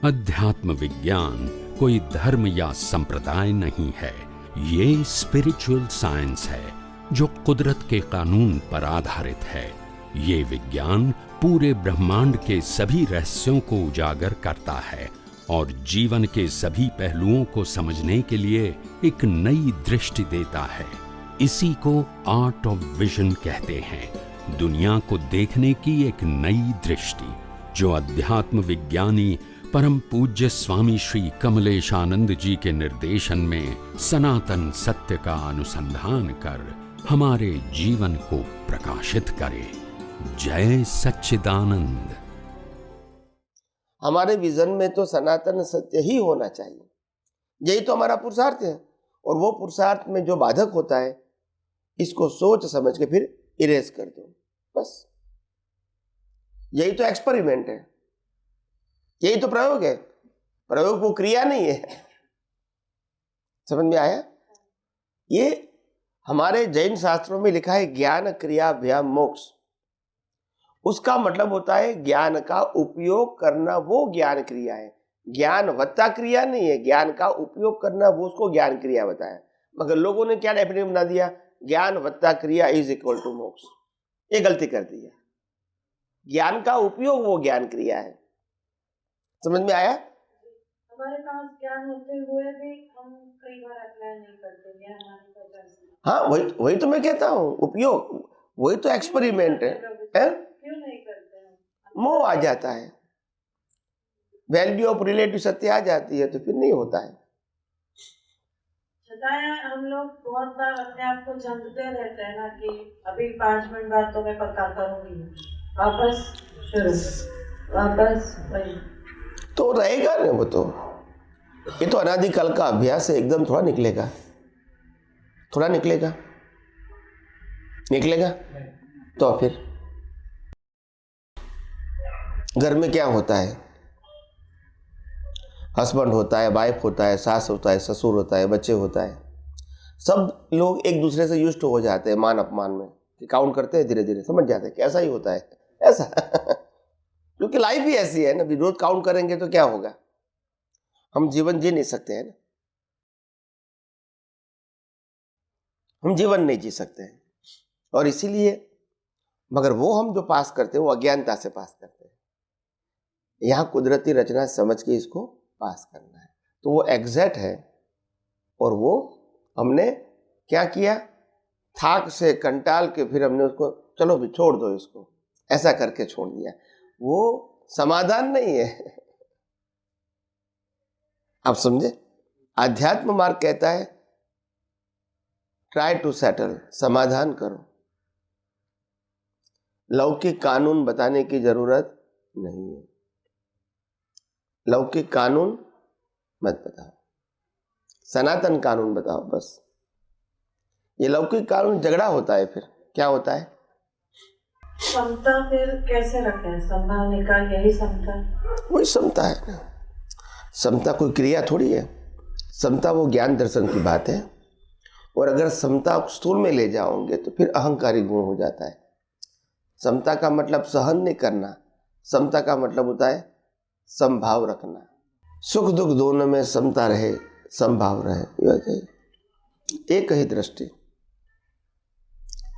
अध्यात्म विज्ञान कोई धर्म या संप्रदाय नहीं है, ये स्पिरिचुअल साइंस है जो कुदरत के कानून पर आधारित है। ये विज्ञान पूरे ब्रह्मांड के सभी रहस्यों को उजागर करता है और जीवन के सभी पहलुओं को समझने के लिए एक नई दृष्टि देता है। इसी को आर्ट ऑफ विजन कहते हैं, दुनिया को देखने की एक नई दृष्टि, जो अध्यात्म विज्ञानी परम पूज्य स्वामी श्री कमलेशानंद जी के निर्देशन में सनातन सत्य का अनुसंधान कर हमारे जीवन को प्रकाशित करे। जय सच्चिदानंद। हमारे विजन में तो सनातन सत्य ही होना चाहिए, यही तो हमारा पुरुषार्थ है। और वो पुरुषार्थ में जो बाधक होता है, इसको सोच समझ के फिर इरेज कर दो, बस। यही तो एक्सपेरिमेंट है, यही तो प्रयोग है। प्रयोग वो क्रिया नहीं है। समझ में आया? ये हमारे जैन शास्त्रों में लिखा है ज्ञान क्रियाभ्याम मोक्ष। उसका मतलब होता है ज्ञान का उपयोग करना, वो ज्ञान क्रिया है। ज्ञान वत्ता क्रिया नहीं है, ज्ञान का उपयोग करना, वो उसको ज्ञान क्रिया बताया। मगर लोगों ने क्या डेफिनेशन बना दिया, ज्ञान वत्ता क्रिया इज इक्वल टू मोक्ष। ये गलती कर दी है। ज्ञान का उपयोग वो ज्ञान क्रिया है। समझ में आया? हमारे पास ज्ञान होते हुए भी हम कई बार अप्लाई नहीं करते ज्ञान हमारी वजह से। हाँ, वही तो मैं कहता हूँ, उपयोग, वही तो एक्सपेरिमेंट है। क्यों नहीं करते हैं? मोह आ जाता है, वैल्यू ऑफ रिलेटिव सत्य आ जाती है, तो फिर नहीं होता है। हम लोग बहुत बार अपने आप को झंझते रहते हैं ना कि अभी 5 मिनट बाद तो मैं पक्का करूंगी, वापस शुरू, वापस वही तो रहेगा ना वो। तो ये तो अनादिकाल का अभ्यास है, एकदम थोड़ा निकलेगा, थोड़ा निकलेगा, निकलेगा। तो फिर घर में क्या होता है, हस्बैंड होता है, वाइफ होता है, सास होता है, ससुर होता है, बच्चे होता है, सब लोग एक दूसरे से युष्ट हो जाते हैं मान अपमान में, कि काउंट करते हैं, धीरे धीरे समझ जाते हैं कि ऐसा ही होता है, ऐसा। क्योंकि लाइफ ही ऐसी है ना, रोज काउंट करेंगे तो क्या होगा, हम जीवन जी नहीं सकते हैं ना, हम जीवन नहीं जी सकते हैं। और इसीलिए, मगर वो हम जो पास करते हैं वो अज्ञानता से पास करते हैं। यहाँ कुदरती रचना समझ के इसको पास करना है, तो वो एग्जैक्ट है। और वो हमने क्या किया, थाक से कंटाल के फिर हमने उसको चलो भी छोड़ दो इसको, ऐसा करके छोड़ दिया। वो समाधान नहीं है। आप समझे? अध्यात्म मार्ग कहता है ट्राई टू सेटल, समाधान करो। लौकिक कानून बताने की जरूरत नहीं है, लौकिक कानून मत बताओ, सनातन कानून बताओ, बस। ये लौकिक कानून झगड़ा होता है, फिर क्या होता है, समता फिर कैसे रखें, संभाव निकाल, यही समता, वही समता है ना। समता कोई क्रिया थोड़ी है, समता वो ज्ञान दर्शन की बात है। और अगर समता स्थूल में ले जाओगे तो फिर अहंकारी गुण हो जाता है। समता का मतलब सहन नहीं करना, समता का मतलब होता है समभाव रखना, सुख दुख दोनों में समता रहे, समभाव रहे, एक ही दृष्टि।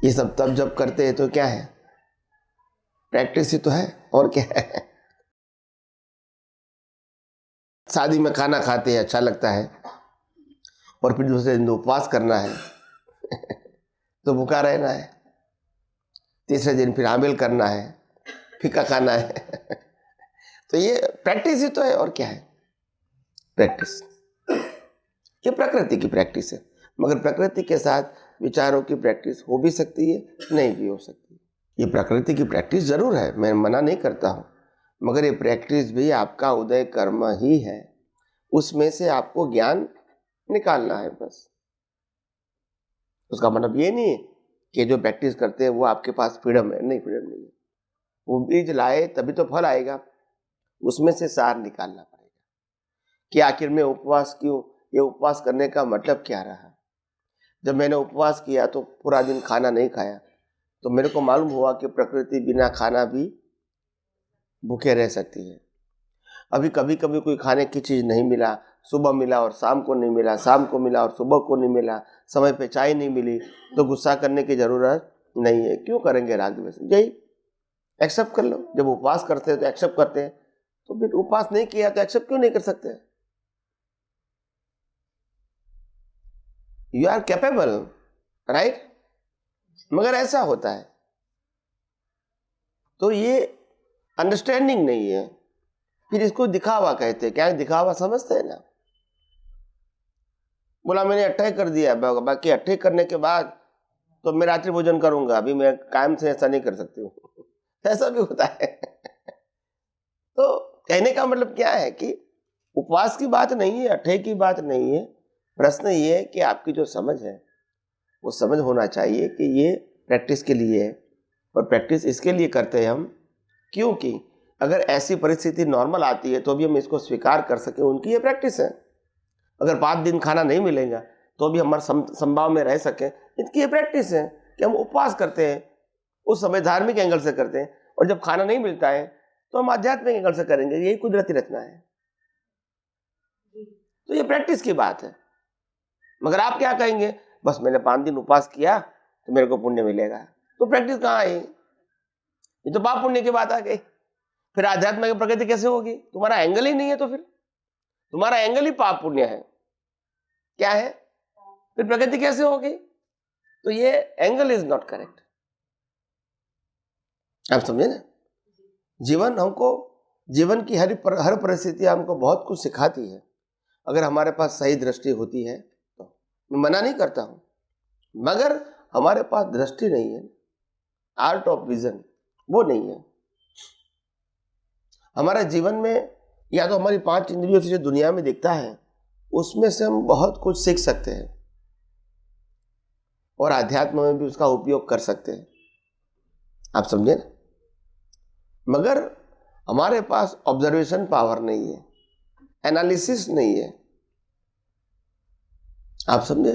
ये सब तब जब करते हैं तो क्या है, प्रैक्टिस ही तो है, और क्या है। शादी में खाना खाते हैं, अच्छा लगता है, और फिर दूसरे दिन उपवास करना है तो भूखा रहना है। तीसरे दिन फिर आमिल करना है, फीका खाना है। तो ये प्रैक्टिस ही तो है, और क्या है, प्रैक्टिस। ये प्रकृति की प्रैक्टिस है, मगर प्रकृति के साथ विचारों की प्रैक्टिस हो भी सकती है, नहीं भी हो सकती। ये प्रकृति की प्रैक्टिस जरूर है, मैं मना नहीं करता हूँ, मगर ये प्रैक्टिस भी आपका उदय कर्म ही है। उसमें से आपको ज्ञान निकालना है, बस। उसका मतलब ये नहीं कि जो प्रैक्टिस करते हैं वो आपके पास फ्रीडम है, नहीं, फ्रीडम नहीं है। वो बीज लाए तभी तो फल आएगा, उसमें से सार निकालना पड़ेगा कि आखिर में उपवास क्यों, ये उपवास करने का मतलब क्या रहा। जब मैंने उपवास किया तो पूरा दिन खाना नहीं खाया, तो मेरे को मालूम हुआ कि प्रकृति बिना खाना भी भूखे रह सकती है। अभी कभी कभी कोई खाने की चीज़ नहीं मिला, सुबह मिला और शाम को नहीं मिला, शाम को मिला और सुबह को नहीं मिला, समय पे चाय नहीं मिली, तो गुस्सा करने की ज़रूरत नहीं है। क्यों करेंगे राग द्वेष? यही एक्सेप्ट कर लो। जब उपवास करते हैं तो एक्सेप्ट करते हैं, तो फिर उपवास नहीं किया तो एक्सेप्ट क्यों नहीं कर सकते? You are capable, right? मगर ऐसा होता है, तो ये अंडरस्टैंडिंग नहीं है। फिर इसको दिखावा कहते हैं। क्या है दिखावा? समझते हैं ना? बोला मैंने 28 कर दिया, बाकी 28 करने के बाद तो मैं रात्रि भोजन करूंगा, अभी मैं कायम से ऐसा नहीं कर सकती हूँ। ऐसा भी होता है। तो कहने का मतलब क्या है कि उपवास की बात नहीं है, 28 की बात नहीं है। प्रश्न ये है कि आपकी जो समझ है वो समझ होना चाहिए कि ये प्रैक्टिस के लिए है, और प्रैक्टिस इसके लिए करते हैं हम क्योंकि अगर ऐसी परिस्थिति नॉर्मल आती है तो भी हम इसको स्वीकार कर सकें, उनकी ये प्रैक्टिस है। अगर 5 दिन खाना नहीं मिलेगा तो भी हमारे संभाव में रह सकें, इनकी ये प्रैक्टिस है कि हम उपवास करते हैं। उस समय धार्मिक एंगल से करते हैं, और जब खाना नहीं मिलता है तो हम आध्यात्मिक एंगल से करेंगे। यही कुदरती रचना है। तो ये प्रैक्टिस की बात है। मगर आप क्या कहेंगे? बस मैंने 5 दिन उपवास किया तो मेरे को पुण्य मिलेगा। तो प्रैक्टिस कहाँ आई? ये तो पाप पुण्य की बात आ गई। फिर आध्यात्म की प्रगति कैसे होगी? तुम्हारा एंगल ही नहीं है, तो फिर तुम्हारा एंगल ही पाप पुण्य है। क्या है? फिर प्रगति कैसे होगी? तो ये एंगल इज नॉट करेक्ट। आप समझे ना? जीवन की हर परिस्थिति हमको बहुत कुछ सिखाती है, अगर हमारे पास सही दृष्टि होती है तो। मैं मना नहीं करता हूं, मगर हमारे पास दृष्टि नहीं है, आर्ट ऑफ विजन वो नहीं है। हमारे जीवन में या तो हमारी 5 इंद्रियों से जो दुनिया में दिखता है उसमें से हम बहुत कुछ सीख सकते हैं, और आध्यात्म में भी उसका उपयोग कर सकते हैं। आप समझे ना? मगर हमारे पास ऑब्जर्वेशन पावर नहीं है, एनालिसिस नहीं है। आप समझे?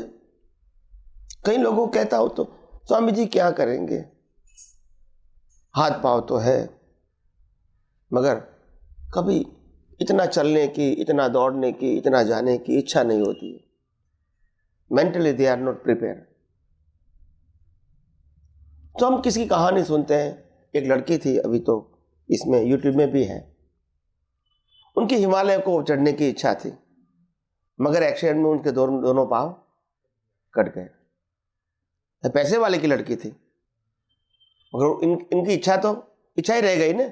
कई लोगों को कहता हूं तो स्वामी जी क्या करेंगे, हाथ पांव तो है, मगर कभी इतना चलने की, इतना दौड़ने की, इतना जाने की इच्छा नहीं होती। Mentally they are not prepare. तो हम किसी की कहानी सुनते हैं। एक लड़की थी, अभी तो इसमें यूट्यूब में भी है, उनकी हिमालय को चढ़ने की इच्छा थी, मगर एक्सीडेंट में उनके दोनों पांव कट गए। पैसे वाले की लड़की थी, मगर इनकी इच्छा ही रह गई ना।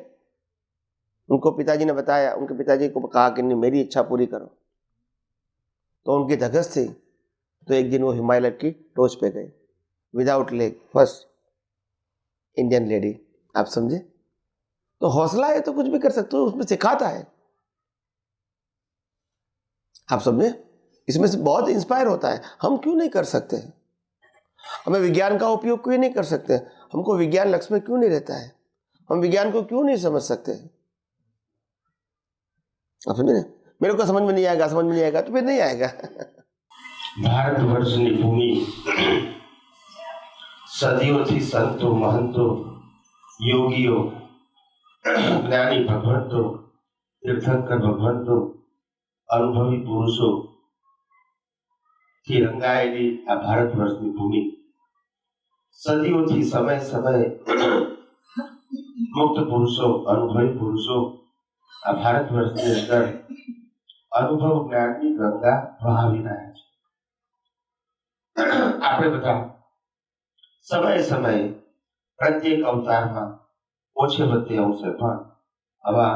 उनको पिताजी ने बताया, उनके पिताजी को कहा कि नहीं मेरी इच्छा पूरी करो, तो उनकी धगस थी। तो एक दिन वो हिमालय की टॉच पे गए, without leg, first Indian lady. आप समझे? तो हौसला है तो कुछ भी कर सकते हो, उसमें सिखाता है। आप समझे? इसमें से बहुत इंस्पायर होता है। हम क्यों नहीं कर सकते? हमें विज्ञान का उपयोग क्यों नहीं कर सकते? हमको विज्ञान लक्ष्य में क्यों नहीं रहता है? हम विज्ञान को क्यों नहीं समझ सकते? आप समझे ना? मेरे को समझ में नहीं आएगा तो फिर नहीं आएगा। ભારતવર્ષની ભૂમિ સદીઓથી સંતો મહંતો યોગીઓ જ્ઞાની ભગવંતો તીર્થંકર ભગવંતો અનુભવી પુરુષો થી રંગાયેલી આ ભારતવર્ષની ભૂમિ સદીઓથી સમય સમય મુક્ત પુરુષો અનુભવી પુરુષો આ ભારતવર્ષની અંદર અનુભવ જ્ઞાનની ગંગા વહાવી રહ્યા છે। આપણે બધા સમય સમયે પ્રત્યેક અવતારમાં ઓછે વત્તે અંશે પણ આવા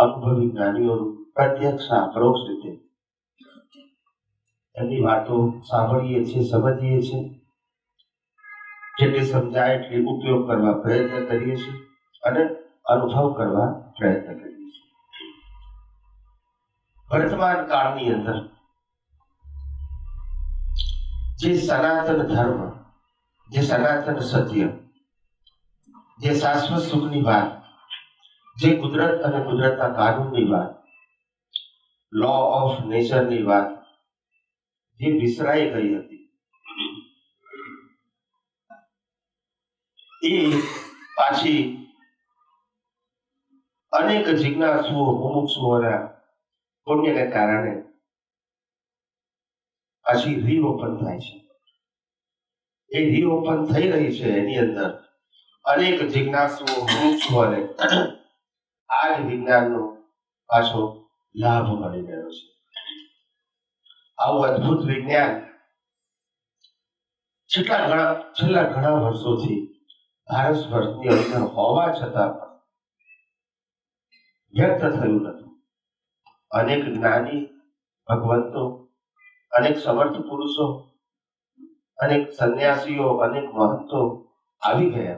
અનુભવી જ્ઞાનીઓનું પ્રત્યક્ષ પરોક્ષ રીતે એમની વાતો સાંભળીએ છીએ, સમજીએ છીએ, જેટલી સમજાય એટલી ઉપયોગ કરવા પ્રયત્ન કરીએ છીએ અને અનુભવ કરવા પ્રયત્ન કરીએ છીએ। વર્તમાન કાળની અંદર જે સનાતન ધર્મ, જે સનાતન સત્ય, જે શાશ્વત સુખની વાત, જે કુદરત અને કુદરતના કાનૂનની વાત, લો ઓફ નેચરની વાત જે વિસરાઈ ગઈ હતી, એ પાછી અનેક જિજ્ઞાસુઓ મુમુક્ષુઓના પુણ્યને કારણે પાછી રીઓપન થાય છે. એ રીઓપન થઈ રહી છે, એની અંદર અનેક જિજ્ઞાસુઓ મુમુક્ષુઓને આ જ વિજ્ઞાનનો પાછો લાભ મળી રહ્યો છે. આવું અદ્ભુત વિજ્ઞાન છેલ્લા ઘણા વર્ષોથી ભારત વર્ષની અંદર હોવા છતાં પણ વ્યક્ત થયું નથી. અનેક જ્ઞાની ભગવંતો, અનેક સમર્થ પુરુષો, અનેક સંન્યાસીઓ, અનેક મહંતો આવી ગયા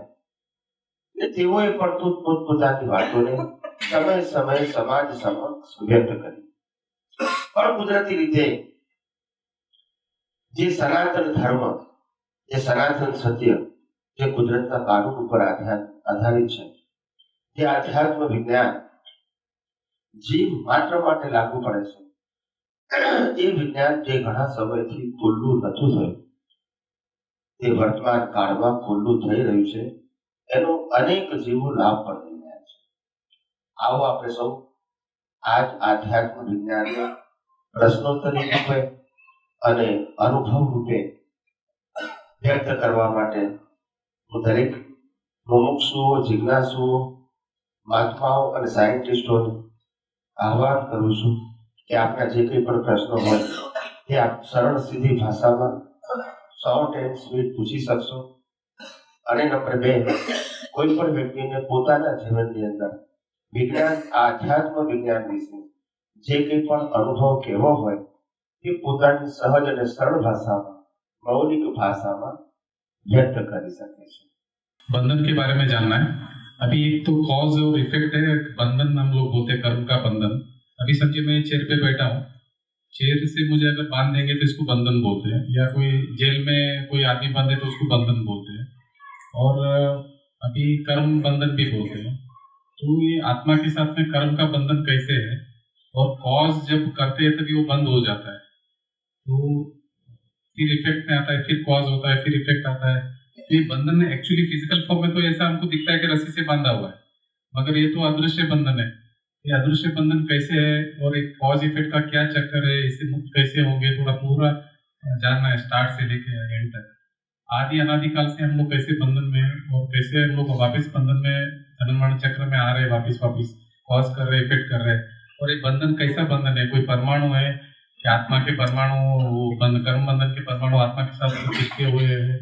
ને તેઓએ પણ પોતપોતાની વાતોને સમય સમાજ સમક્ષ વ્યક્ત કરી. પણ કુદરતી રીતે જે સનાતન ધર્મ, જે સનાતન સત્ય, જે કુદરતના કાનૂન ઉપર આધારિત છે, જે આધ્યાત્મ વિજ્ઞાન જીવ માત્ર માટે લાગુ પડે છે, એ વિજ્ઞાન જે ઘણા સમયથી ખુલ્લું નતું થયું, તે વર્તમાન કાળમાં ખુલ્લું થઈ રહ્યું છે. એનો અનેક જીવો લાભ પણ લઈ રહ્યા છે. આવો આપણે સૌ આજ આધ્યાત્મ વિજ્ઞાનને પ્રશ્નોત્તરી રૂપે અને અનુભવ રૂપે વ્યક્ત કરવા માટે હું દરેક મુમુક્ષુઓ, જિજ્ઞાસુઓ, મહાત્માઓ અને સાયન્ટિસ્ટોને આહ્વાન કરું છું કે આપના જે કંઈ પણ પ્રશ્નો હોય તે આપ સરળ સીધી ભાષામાં શોર્ટ એન્ડ સ્વીટ પૂછી શકશો. અને નંબર 2, કોઈ પણ વ્યક્તિને પોતાના જીવનની અંદર વિજ્ઞાન, આધ્યાત્મ વિજ્ઞાન વિશે જે કંઈ પણ અનુભવ કહેવો હોય તે પોતાની સહજ અને સરળ ભાષામાં, મૌલિક भाषा व्यक्त कर सके. बंधन के बारे में जानना है. अभी एक तो कॉज और इफेक्ट है, बंधन हम लोग बोलते हैं, कर्म का बंधन. अभी समझिए मैं चेयर पे बैठा हूँ, चेयर से मुझे अगर बांध देंगे तो इसको बंधन बोलते हैं, या कोई जेल में कोई आदमी बंधे तो उसको बंधन बोलते हैं. और अभी कर्म बंधन भी बोलते हैं. तो ये आत्मा के साथ में कर्म का बंधन कैसे है, और कॉज जब करते हैं तभी वो बंद हो जाता है, तो फिर इफेक्ट में आता है, फिर कॉज होता है, फिर इफेक्ट आता है. तो ये बंधन एक्चुअली फिजिकल फॉर्म में तो ऐसा हमको दिखता है कि रस्सी से बांधा हुआ है, मगर ये तो अदृश्य बंधन है. ये अदृश्य बंधन कैसे है और एक कॉज इफेक्ट का क्या चक्कर है, इससे मुक्त कैसे होंगे, थोड़ा पूरा जानना है स्टार्ट से लेके एंड तक. आदि अनादिकाल से हम लोग कैसे बंधन में हैं और कैसे हम लोग वापिस बंधन में जन्म मरण चक्र में आ रहे हैं, वापिस कॉज कर रहे, इफेक्ट कर रहे हैं. और ये बंधन कैसा बंधन है, कोई परमाणु है कि आत्मा के परमाणु, कर्म बंधन के परमाणु आत्मा के साथ चिपके हुए हैं,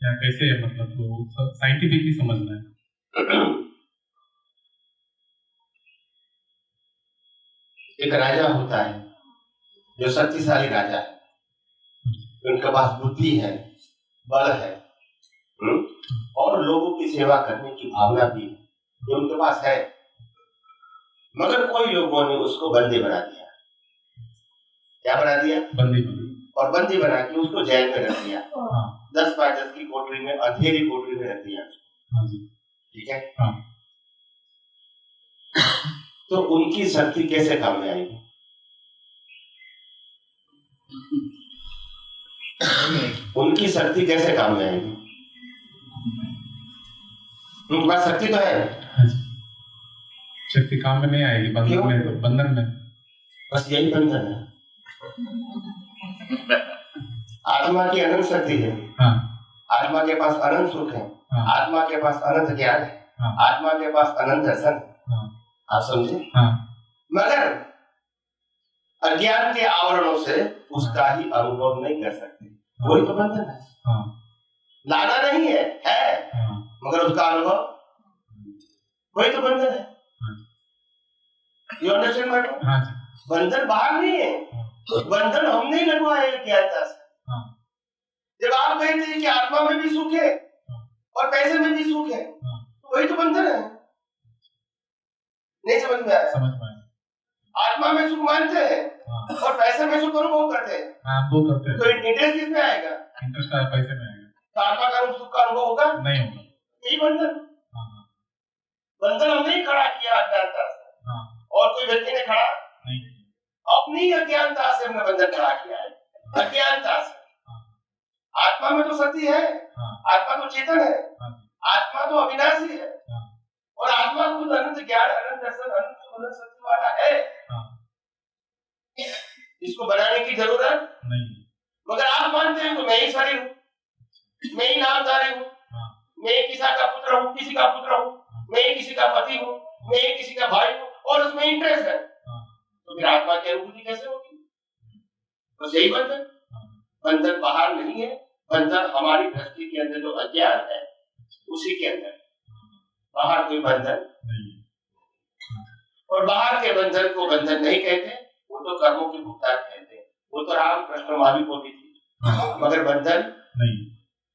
या कैसे है, मतलब तो साइंटिफिकली समझना है. एक राजा होता है जो शक्तिशाली राजा है, उनके पास बुद्धि है, बल है, और लोगों की सेवा करने की भावना भी जो उनके पास है, मगर कोई लोगों ने उसको बंदी बना दिया. क्या बना दिया? बंदी. और बंदी बना के उसको जेल में रख दिया. 10 बाय 10 की कोठरी में, अंधेरी कोठरी में रख दिया. ठीक है. तो उनकी शक्ति कैसे काम में आएगी? उनकी शक्ति कैसे काम में आएगी? उनके पास शक्ति तो है, शक्ति काम में नहीं आएगी बंधन में. बस यही बंधन है. आत्मा की अनंत शक्ति है. आत्मा के पास अनंत सुख है. आत्मा के पास अनंत ज्ञान है. आत्मा के पास अनंत दर्शन है. आप समझे? मगर अज्ञान के आवरणों से उसका ही अनुभव नहीं कर सकते. वही तो बंधन है. लाना नहीं है, मगर उसका अनुभव, वही तो बंधन है. You understand madam? बंधन बाहर नहीं है, बंधन हमने ही लगवाया है ज्ञानता से. जब आप कहते हैं कि आत्मा में भी सुख है और पैसे में भी सुख है, तो वही तो बंधन है. नहीं समझ में आया? आत्मा में सुख मानते हैं और पैसे में सुख अनुभव करते हैं. तो इंटरेस्ट किसमें आएगा? इंटरेस्ट पैसे में आएगा. तो आत्मा का सुख का अनुभव होगा? नहीं होगा. यही बंधन. बंधन हमने ही खड़ा किया अज्ञानता से, और कोई व्यक्ति ने खड़ा नहीं. अपनी अज्ञानता से हमने बंधन खड़ा किया है. अज्ञानता से. आत्मा में तो सत्य है, आत्मा तो चेतन है, आत्मा तो अविनाशी है, और आत्मा खुद अनंत ज्ञान, अनंत दर्शन, अनंत अनंत शक्ति वाला है, इसको बनाने की जरूरत नहीं। मगर आप मानते हैं तो मैं ही शरीर हूँ, मैं ही नामधारी हूँ, मैं किसी का पुत्र हूँ, किसी का पुत्र हूँ, मैं किसी का पति हूँ, मैं किसी का भाई हूँ, और उसमें इंटरेस्ट है, तो फिर आत्मा की अनुभूति कैसे होगी? बस यही बंधन। बंधन बाहर नहीं है, बंधन हमारी दृष्टि के अंदर जो अज्ञान है उसी के अंदर, बाहर कोई बंधन नहीं। और बाहर के बंधन को बंधन नहीं कहते, वो तो कर्मों की भुगतान कहते हैं, वो तो रामकृष्ण मावी को भी थी, मगर बंधन नहीं।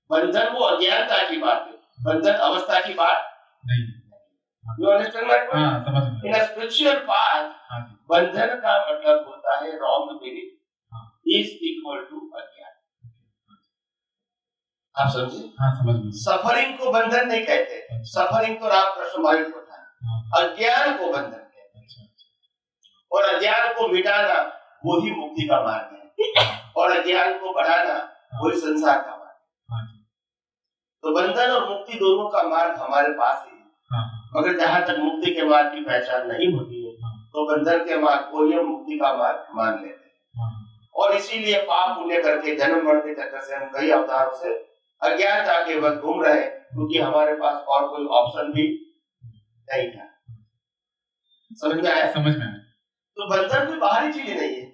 बंधन वो अज्ञानता की बात है, बंधन अवस्था की बात नहीं। You understand my point? हाँ, समझ में। In a spiritual path, बंधन का मतलब होता है wrong belief is equal to अज्ञान। आप समझे? हाँ, समझ में। सफरिंग को बंधन नहीं कहते, सफरिंग तो रामकृष्ण मावी को था, अज्ञान को बंधन कहते हैं, और अज्ञान को मिटाना वही मुक्ति का मार्ग है, और अज्ञान को बढ़ाना वही संसार का मार्ग है। तो बंधन और मुक्ति दोनों का मार्ग हमारे पास ही है, मगर जहाँ तक मुक्ति के मार्ग की पहचान नहीं होती है तो बंधन के मार्ग को ही मुक्ति का मार्ग मान लेते हैं। और इसीलिए पाप पुण्य करके जन्म मरण के चक्कर से हम कई अवतारों से अज्ञानता के वक्त घूम रहे, क्योंकि हमारे पास और कोई ऑप्शन भी नहीं था। समझ में आया? समझ में आया। तो बंधन कोई बाहरी चीज नहीं है,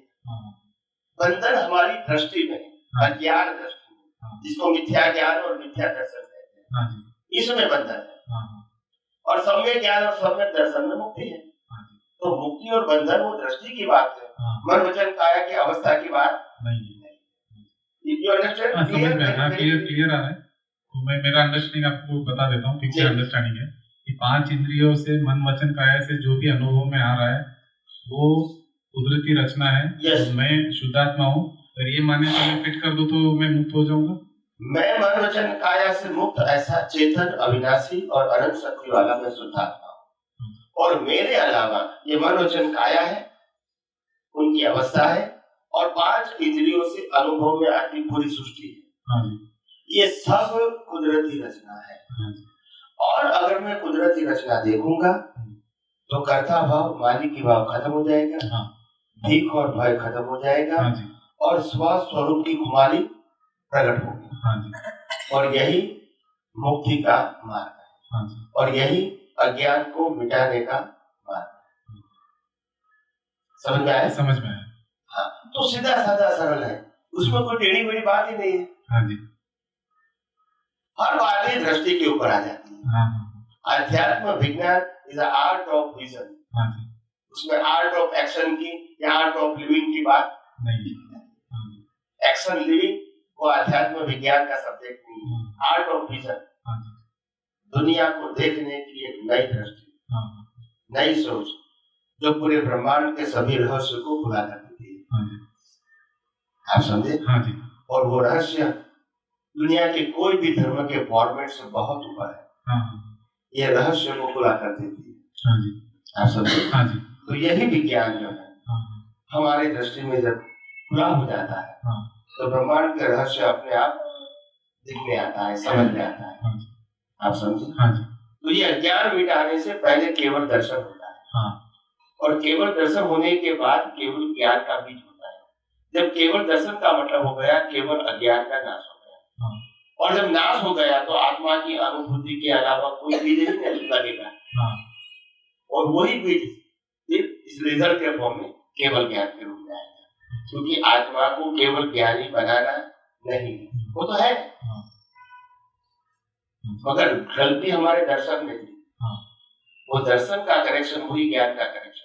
बंधन हमारी दृष्टि में, अज्ञान दृष्टि में, जिसको मिथ्या ज्ञान और मिथ्या दर्शन कहते हैं, इसमें बंधन है। और सम्यक ज्ञान और सम्यक दर्शन में मुक्ति है। तो मुक्ति और बंधन वो दृष्टि की बात है, मन वचन काया की अवस्था की बात नहीं है। You understand? समझ में आया, क्लियर आ रहा है। तो मैं मेरा अंडरस्टैंडिंग आपको बता देता हूँ, पिक्चर अंडरस्टैंडिंग है कि 5 इंद्रियों से, मन वचन काया से जो भी अनुभव में आ रहा है वो कुदरती रचना है। yes. मैं शुद्धात्मा हूँ, अगर ये माने तो मैं फिट कर दूं तो मैं मुक्त हो जाऊंगा। मैं मन वचन काया से मुक्त ऐसा चेतन अविनाशी और अनंत शक्ति वाला मैं शुद्धात्मा हूँ, और मेरे अलावा ये मन वचन काया है, उनकी अवस्था है, और 5 इंद्रियों से अनुभव में आती पूरी सृष्टि है, ये सब कुदरती रचना है। और अगर मैं कुदरती रचना देखूंगा तो कर्ता भाव, मालिकी भाव खत्म हो जाएगा, भीख और भय खत्म हो जाएगा, और स्वस्वरूप की खुमारी प्रकट होगी, और यही मुक्ति का मार्ग है, और यही अज्ञान को मिटाने का मार्ग है। समझ में आया? समझ में आया। हाँ, तो सीधा साधा सरल है, उसमें कोई टेढ़ी मेढ़ी बात ही नहीं है। हाँ जी। हर बात ही दृष्टि के ऊपर आ जाती है। अध्यात्म विज्ञान इज आर्ट ऑफ विजन, उसमें आर्ट ऑफ एक्शन की या आर्ट ऑफ लिविंग की बात नहीं है। एक्शन लिविंग वो अध्यात्म विज्ञान का सब्जेक्ट नहीं है, आर्ट ऑफ विजन, दुनिया को देखने की एक नई दृष्टि, नई सोच, जो पूरे ब्रह्मांड के सभी रहस्य को खुला कर देती है। आप समझे? हाँ जी। और वो रहस्य दुनिया के कोई भी धर्म के फॉर्मेट से बहुत ऊपर है, ये रहस्य को खुला कर देती है। हाँ जी। आप समझे? हाँ जी। तो यही विज्ञान जो है हमारी दृष्टि में जब खुला हो जाता है तो ब्रह्मांड के रहस्य अपने आप दिखने आता है, समझ में आता है। आप समझे? हाँ जी। तो ये अज्ञान मिटाने से पहले केवल दर्शन होता है, और केवल दर्शन होने के बाद केवल ज्ञान का बीज होता है। जब केवल दर्शन का मतलब हो गया, केवल अज्ञान का नाश हो गया, और जब नाश हो गया तो आत्मा की अनुभूति के अलावा कोई बीज ही नहीं लगेगा, और वही बीज इस रिजल्ट के फॉर्म में केवल ज्ञान के रूप में आएगा, क्योंकि आत्मा को केवल ज्ञानी बनाना नहीं, वो तो है, मगर गलती हमारे दर्शन में थी। वो दर्शन का कनेक्शन वही ज्ञान का कनेक्शन